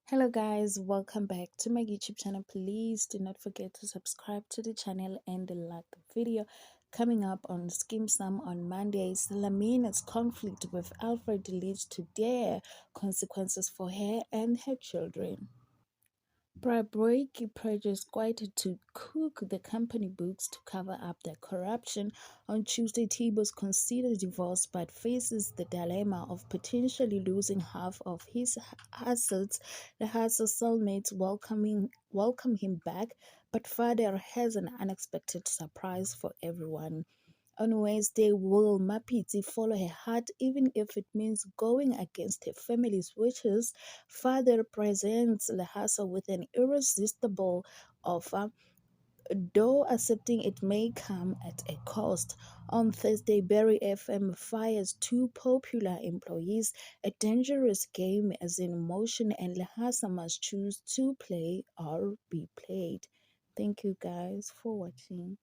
Hello guys, welcome back to my YouTube channel. Please do not forget to subscribe to the channel and like the video. Coming up on Skim Sam on Mondays, Lamina's conflict with Alfred leads to dire consequences for her and her children. Brabroiki purchased quite to cook the company books to cover up their corruption. On Tuesday, Tibos considered divorce but faces the dilemma of potentially losing half of his assets. The Hassa cellmates welcome him back, but father has an unexpected surprise for everyone. On Wednesday, will Mapiti follow her heart even if it means going against her family's wishes? Father presents Lhasa with an irresistible offer, though accepting it may come at a cost. On Thursday, Berry FM fires two popular employees. A dangerous game is in motion and Lhasa must choose to play or be played. Thank you guys for watching.